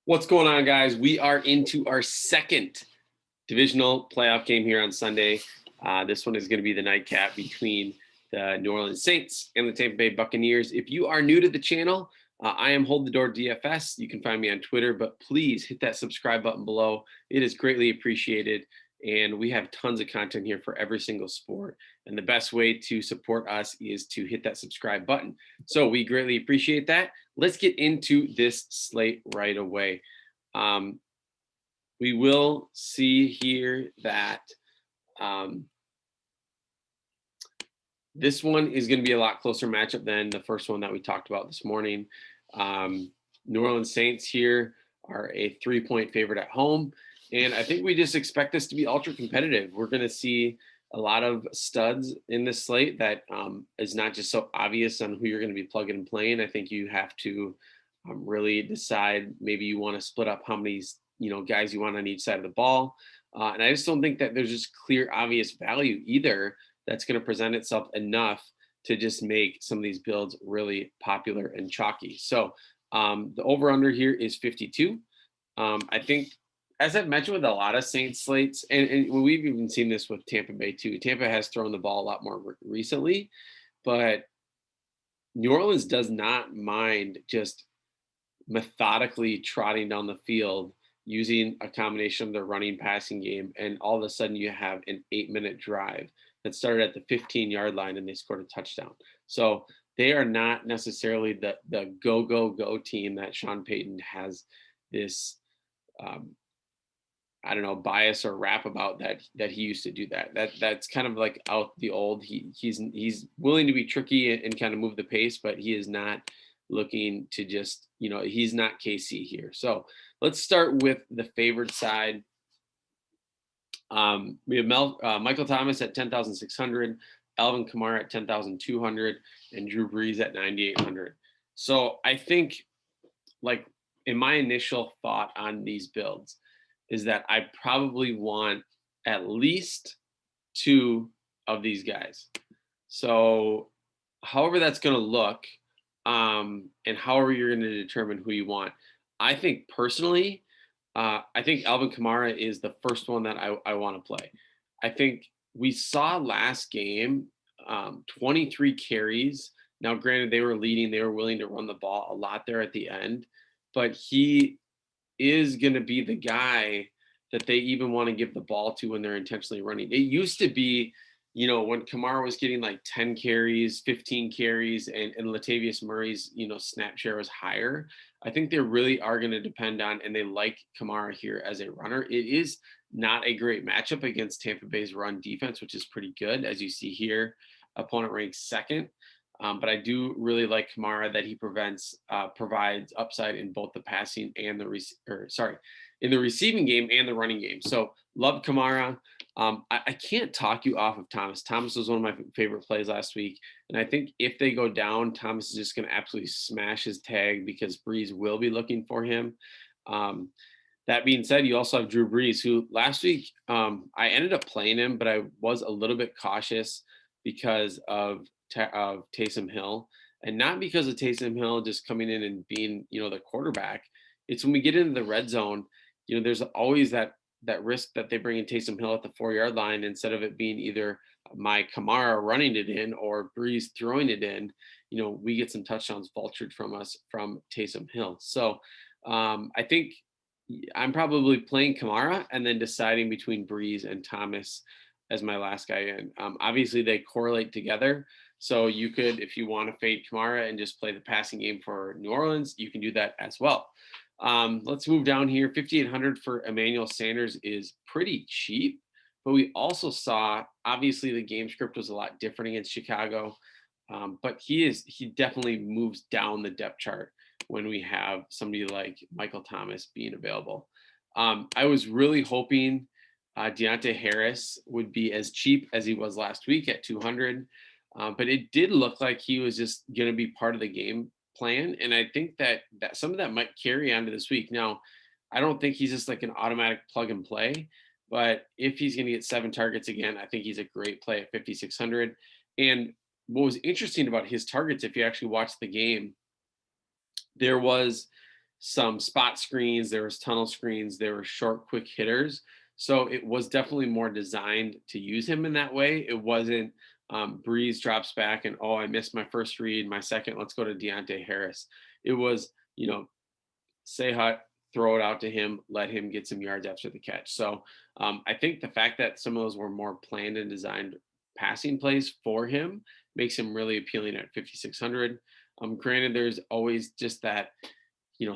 What's going on, guys? We are into our second divisional playoff game here on Sunday. This one is going to be the nightcap between the New Orleans Saints and the Tampa Bay Buccaneers. If you are new to the channel, I am Hold the Door DFS. You can find me on Twitter, but please hit that subscribe button below. It is greatly appreciated. And we have tons of content here for every single sport. And the best way to support us is to hit that subscribe button. So we greatly appreciate that. Let's get into this slate right away. We will see here that this one is going to be a lot closer matchup than the first one that we talked about this morning. New Orleans Saints here are a 3-point favorite at home. And I think we just expect this to be ultra competitive. We're going to see a lot of studs in this slate that is not just so obvious on who you're going to be plugging and playing. I think you have to really decide, maybe you want to split up how many guys you want on each side of the ball. And I just don't think that there's just clear, obvious value either that's going to present itself enough to just make some of these builds really popular and chalky. So the over-under here is 52. I think, as I've mentioned with a lot of Saints slates, and we've even seen this with Tampa Bay too. Tampa has thrown the ball a lot more recently, but New Orleans does not mind just methodically trotting down the field using a combination of their running passing game, and all of a sudden you have an 8-minute drive that started at the 15-yard line and they scored a touchdown. So they are not necessarily the go team that Sean Payton has this bias or rap about that he used to do that's kind of like out the old. He's willing to be tricky and kind of move the pace, but he is not looking to just, he's not KC here. So let's start with the favored side. We have Michael Thomas at 10,600, Alvin Kamara at 10,200, and Drew Brees at 9,800. So I think, like, in my initial thought on these builds is that I probably want at least two of these guys. So however that's going to look, and however you're going to determine who you want, I think personally, I think Alvin Kamara is the first one that I want to play. I think we saw last game 23 carries. Now, granted, they were leading. They were willing to run the ball a lot there at the end. But he is going to be the guy that they even want to give the ball to when they're intentionally running. It used to be, when Kamara was getting like 10 carries, 15 carries, and Latavius Murray's, snap share was higher. I think they really are going to depend on, and they like Kamara here as a runner. It is not a great matchup against Tampa Bay's run defense, which is pretty good. As you see here, opponent ranks second. But I do really like Kamara, that he provides upside in both the passing and in the receiving game and the running game. So love Kamara. I can't talk you off of Thomas. Thomas was one of my favorite plays last week. And I think if they go down, Thomas is just going to absolutely smash his tag because Brees will be looking for him. That being said, you also have Drew Brees, who last week I ended up playing him, but I was a little bit cautious because of Taysom Hill, and not because of Taysom Hill just coming in and being, the quarterback. It's when we get into the red zone, there's always that risk that they bring in Taysom Hill at the 4-yard line instead of it being either my Kamara running it in or Brees throwing it in. We get some touchdowns vultured from us from Taysom Hill. So I think I'm probably playing Kamara and then deciding between Brees and Thomas as my last guy in. Obviously, they correlate together. So you could, if you want to fade Kamara and just play the passing game for New Orleans, you can do that as well. Let's move down here. 5,800 for Emmanuel Sanders is pretty cheap, but we also saw, obviously, the game script was a lot different against Chicago, but he definitely moves down the depth chart when we have somebody like Michael Thomas being available. I was really hoping Deontay Harris would be as cheap as he was last week at 200. But it did look like he was just going to be part of the game plan. And I think that some of that might carry on to this week. Now, I don't think he's just like an automatic plug and play, but if he's going to get 7 targets again, I think he's a great play at 5,600. And what was interesting about his targets, if you actually watched the game, there was some spot screens, there was tunnel screens, there were short, quick hitters. So it was definitely more designed to use him in that way. It wasn't Brees drops back and, oh, I missed my first read, my second, let's go to Deontay Harris. It was, say hut, throw it out to him, let him get some yards after the catch. So I think the fact that some of those were more planned and designed passing plays for him makes him really appealing at 5,600. Granted, there's always just that,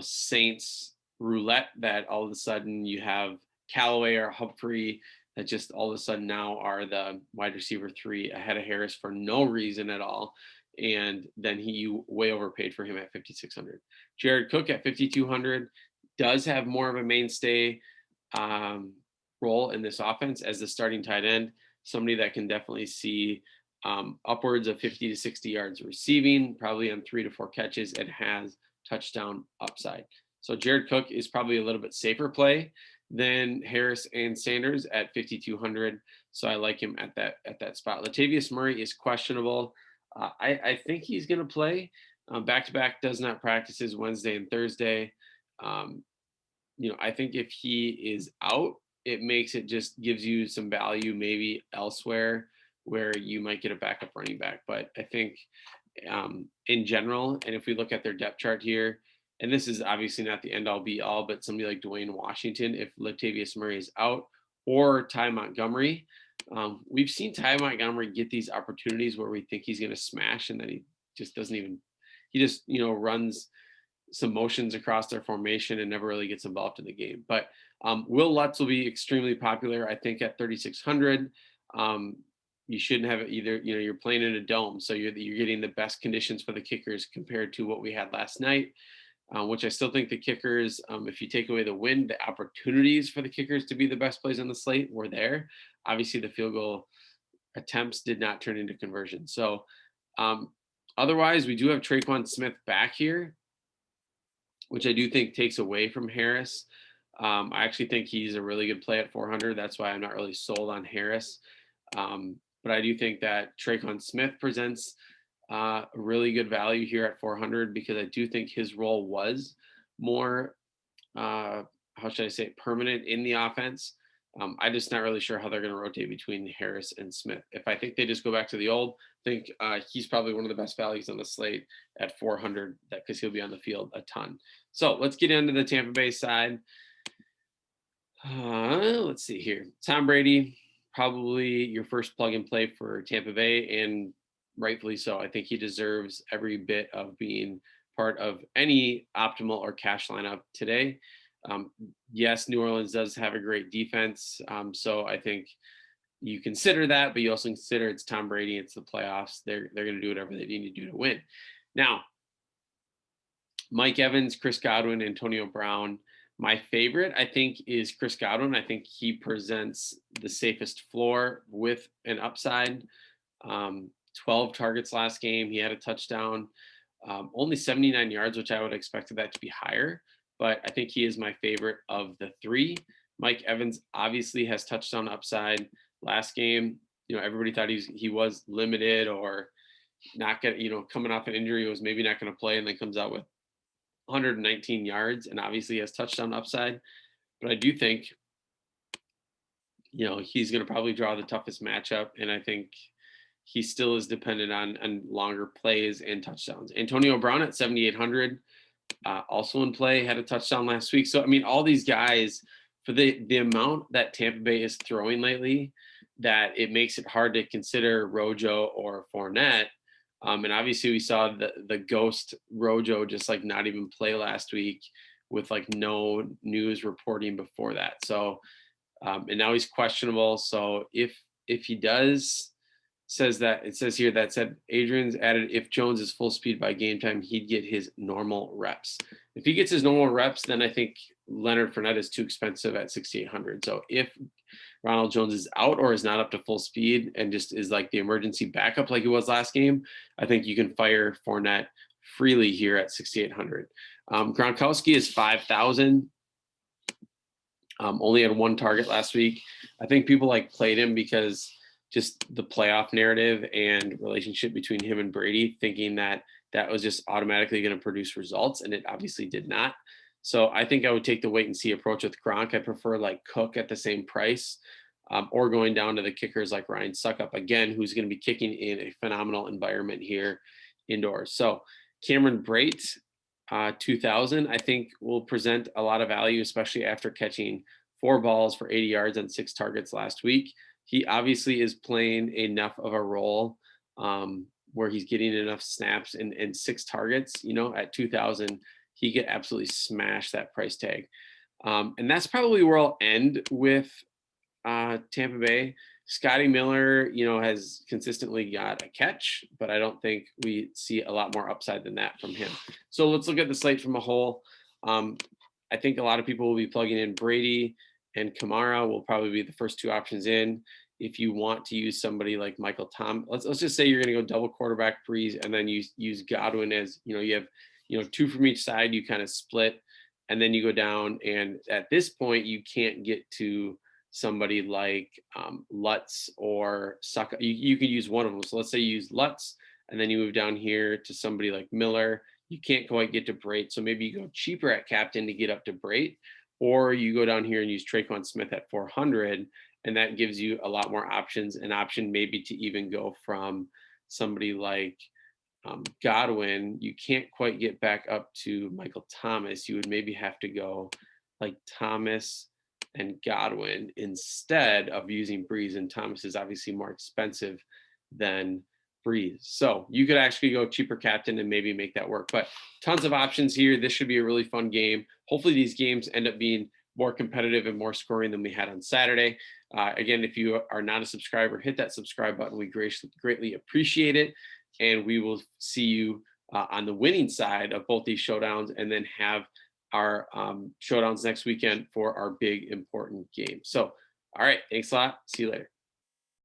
Saints roulette that all of a sudden you have Callaway or Humphrey that just all of a sudden now are the wide receiver 3 ahead of Harris for no reason at all. And then you way overpaid for him at 5,600. Jared Cook at 5,200 does have more of a mainstay role in this offense as the starting tight end, somebody that can definitely see upwards of 50 to 60 yards receiving, probably on 3 to 4 catches, and has touchdown upside. So Jared Cook is probably a little bit safer play than Harris and Sanders at 5,200. So I like him at that spot. Latavius Murray is questionable. I think he's going to play. Back-to-back does not practice his Wednesday and Thursday. I think if he is out, it gives you some value maybe elsewhere where you might get a backup running back. But I think in general, and if we look at their depth chart here, and this is obviously not the end all be all, but somebody like Dwayne Washington, if Latavius Murray is out, or Ty Montgomery, we've seen Ty Montgomery get these opportunities where we think he's going to smash, and then he just doesn't even, he just, runs some motions across their formation and never really gets involved in the game. But Will Lutz will be extremely popular, I think, at 3,600. You shouldn't have it either. You're playing in a dome, so you're getting the best conditions for the kickers compared to what we had last night, which I still think the kickers, if you take away the wind, the opportunities for the kickers to be the best plays on the slate were there. Obviously, the field goal attempts did not turn into conversion. So otherwise, we do have Traquan Smith back here, which I do think takes away from Harris. I actually think he's a really good play at 400. That's why I'm not really sold on Harris. But I do think that Traquan Smith presents a really good value here at 400 because I do think his role was more, how should I say, permanent in the offense. I'm just not really sure how they're going to rotate between Harris and Smith. If I think they just go back to the old, I think he's probably one of the best values on the slate at 400 because he'll be on the field a ton. So let's get into the Tampa Bay side. Let's see here. Tom Brady, probably your first plug and play for Tampa Bay, and rightfully so. I think he deserves every bit of being part of any optimal or cash lineup today. Yes, New Orleans does have a great defense. So I think you consider that, but you also consider it's Tom Brady, it's the playoffs. They're going to do whatever they need to do to win. Now, Mike Evans, Chris Godwin, Antonio Brown. My favorite, I think, is Chris Godwin. I think he presents the safest floor with an upside. 12 targets last game. He had a touchdown, only 79 yards, which I would have expected that to be higher. But I think he is my favorite of the three. Mike Evans obviously has touchdown upside. Last game, everybody thought he was limited or not coming off an injury, was maybe not going to play, and then comes out with 119 yards and obviously has touchdown upside. But I do think, he's going to probably draw the toughest matchup. And I think he still is dependent on longer plays and touchdowns. Antonio Brown at 7,800, also in play, had a touchdown last week. So, I mean, all these guys, for the amount that Tampa Bay is throwing lately, that it makes it hard to consider Rojo or Fournette. And obviously we saw the ghost Rojo just like not even play last week with like no news reporting before that. So, and now he's questionable. So if he does, it says here that said Adrian's added, if Jones is full speed by game time, he'd get his normal reps. If he gets his normal reps, then I think Leonard Fournette is too expensive at 6,800. So if Ronald Jones is out or is not up to full speed and just is like the emergency backup like he was last game, I think you can fire Fournette freely here at 6,800. Gronkowski is 5,000. Only had one target last week. I think people played him because just the playoff narrative and relationship between him and Brady, thinking that was just automatically going to produce results, and it obviously did not. So I think I would take the wait and see approach with Gronk. I prefer like Cook at the same price, or going down to the kickers like Ryan Suckup again, who's going to be kicking in a phenomenal environment here indoors. So Cameron Brate, 2000, I think will present a lot of value, especially after catching 4 balls for 80 yards on 6 targets last week. He obviously is playing enough of a role where he's getting enough snaps and 6 targets. At 2000, he could absolutely smash that price tag. And that's probably where I'll end with Tampa Bay. Scotty Miller, has consistently got a catch, but I don't think we see a lot more upside than that from him. So let's look at the slate from a whole. I think a lot of people will be plugging in Brady and Kamara will probably be the first 2 options in. If you want to use somebody like Michael Tom, let's just say you're going to go double quarterback Brees and then use Godwin as, you have 2 from each side, you kind of split, and then you go down. And at this point, you can't get to somebody like Lutz or Suckup. You could use one of them. So let's say you use Lutz, and then you move down here to somebody like Miller. You can't quite get to Brate, so maybe you go cheaper at captain to get up to Brate, or you go down here and use Traquan Smith at 400, and that gives you a lot more options. An option maybe to even go from somebody like Godwin. You can't quite get back up to Michael Thomas. You would maybe have to go like Thomas and Godwin instead of using Brees, and Thomas is obviously more expensive than Brees. So you could actually go cheaper captain and maybe make that work. But tons of options here. This should be a really fun game. Hopefully these games end up being more competitive and more scoring than we had on Saturday. Again, if you are not a subscriber, hit that subscribe button. We greatly appreciate it. And we will see you on the winning side of both these showdowns, and then have our showdowns next weekend for our big important game. So, all right, thanks a lot. See you later.